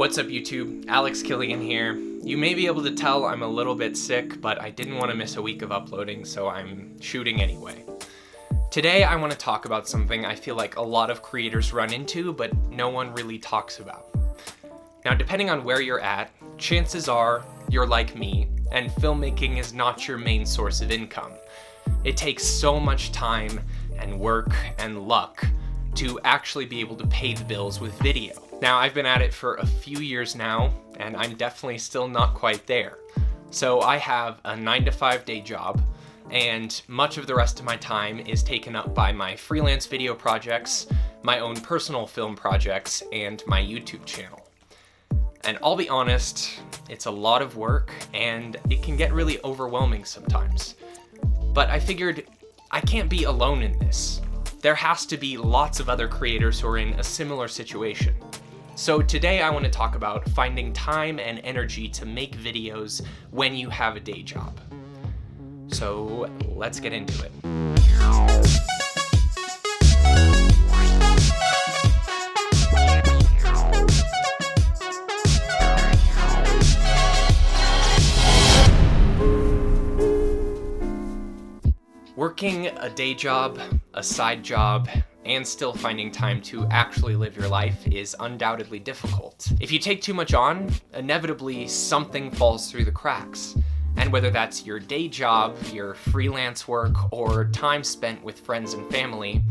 What's up YouTube? Alex Killian here. You may be able to tell I'm a little bit sick, but I didn't want to miss a week of uploading, so I'm shooting anyway. Today I want to talk about something I feel like a lot of creators run into, but no one really talks about. Now, depending on where you're at, chances are you're like me, and filmmaking is not your main source of income. It takes so much time and work and luck to actually be able to pay the bills with video. Now, I've been at it for a few years now, and I'm definitely still not quite there. So I have a 9-to-5 day job, and much of the rest of my time is taken up by my freelance video projects, my own personal film projects, and my YouTube channel. And I'll be honest, it's a lot of work, and it can get really overwhelming sometimes. But I figured I can't be alone in this. There has to be lots of other creators who are in a similar situation. So today I want to talk about finding time and energy to make videos when you have a day job. So let's get into it. Working a day job, a side job, and still finding time to actually live your life is undoubtedly difficult. If you take too much on, inevitably something falls through the cracks. And whether that's your day job, your freelance work, or time spent with friends and family,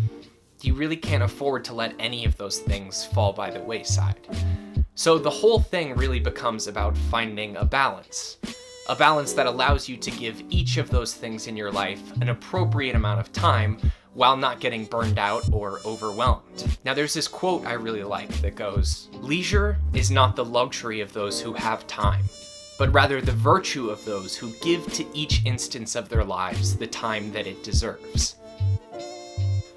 you really can't afford to let any of those things fall by the wayside. So the whole thing really becomes about finding a balance. A balance that allows you to give each of those things in your life an appropriate amount of time while not getting burned out or overwhelmed. Now, there's this quote I really like that goes, "Leisure is not the luxury of those who have time, but rather the virtue of those who give to each instance of their lives the time that it deserves."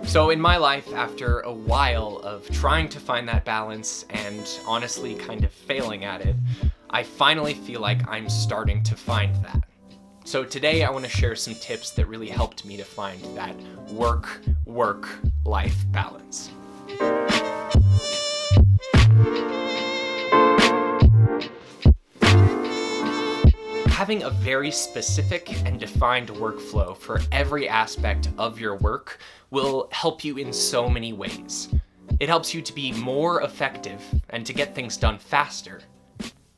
So in my life, after a while of trying to find that balance and honestly kind of failing at it, I finally feel like I'm starting to find that. So today I want to share some tips that really helped me to find that work-life balance. Having a very specific and defined workflow for every aspect of your work will help you in so many ways. It helps you to be more effective and to get things done faster.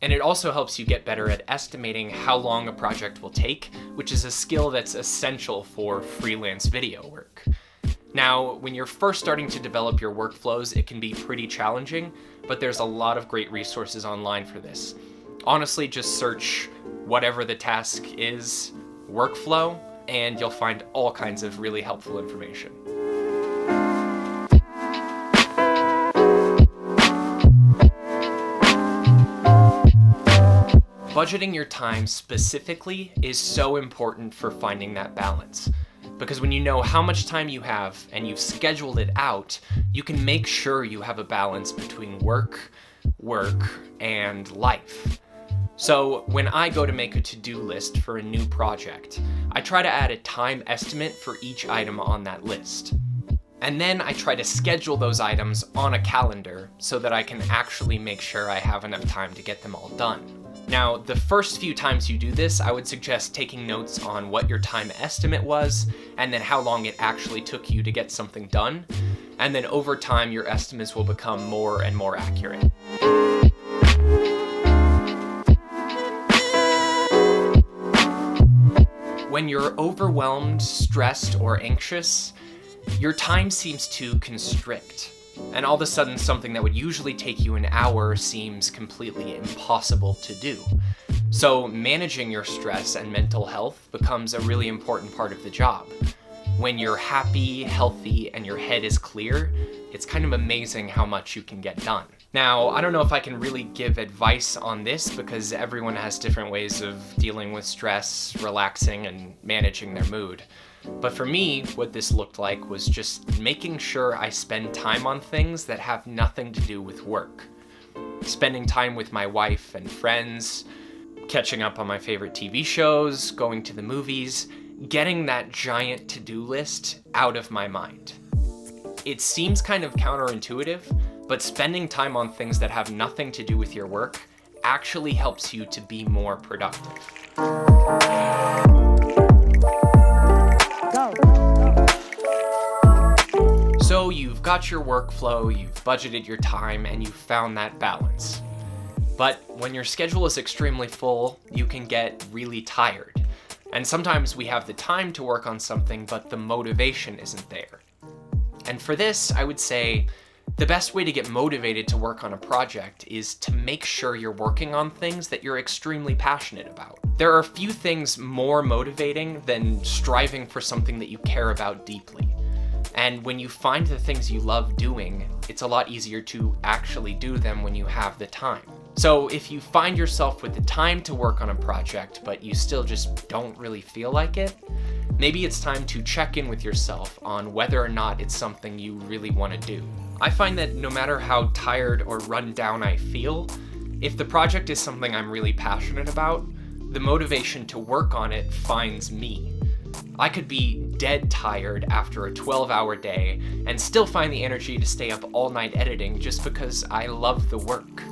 And it also helps you get better at estimating how long a project will take, which is a skill that's essential for freelance video work. Now, when you're first starting to develop your workflows, it can be pretty challenging, but there's a lot of great resources online for this. Honestly, just search whatever the task is, workflow, and you'll find all kinds of really helpful information. Budgeting your time specifically is so important for finding that balance. Because when you know how much time you have and you've scheduled it out, you can make sure you have a balance between work, and life. So when I go to make a to-do list for a new project, I try to add a time estimate for each item on that list. And then I try to schedule those items on a calendar so that I can actually make sure I have enough time to get them all done. Now, the first few times you do this, I would suggest taking notes on what your time estimate was, and then how long it actually took you to get something done. And then over time, your estimates will become more and more accurate. When you're overwhelmed, stressed, or anxious, your time seems to constrict. And all of a sudden, something that would usually take you an hour seems completely impossible to do. So managing your stress and mental health becomes a really important part of the job. When you're happy, healthy, and your head is clear, it's kind of amazing how much you can get done. Now, I don't know if I can really give advice on this because everyone has different ways of dealing with stress, relaxing, and managing their mood. But for me, what this looked like was just making sure I spend time on things that have nothing to do with work. Spending time with my wife and friends, catching up on my favorite TV shows, going to the movies, getting that giant to-do list out of my mind. It seems kind of counterintuitive, but spending time on things that have nothing to do with your work actually helps you to be more productive. So you've got your workflow, you've budgeted your time, and you've found that balance. But when your schedule is extremely full, you can get really tired. And sometimes we have the time to work on something, but the motivation isn't there. And for this, I would say the best way to get motivated to work on a project is to make sure you're working on things that you're extremely passionate about. There are few things more motivating than striving for something that you care about deeply. And when you find the things you love doing, it's a lot easier to actually do them when you have the time. So if you find yourself with the time to work on a project, but you still just don't really feel like it, maybe it's time to check in with yourself on whether or not it's something you really want to do. I find that no matter how tired or run down I feel, if the project is something I'm really passionate about, the motivation to work on it finds me. I could be dead tired after a 12-hour day and still find the energy to stay up all night editing just because I love the work.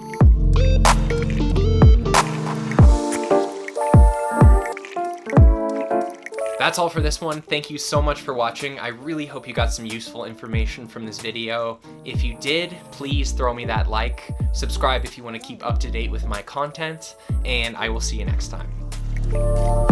That's all for this one. Thank you so much for watching. I really hope you got some useful information from this video. If you did, please throw me that like, subscribe if you want to keep up to date with my content, and I will see you next time.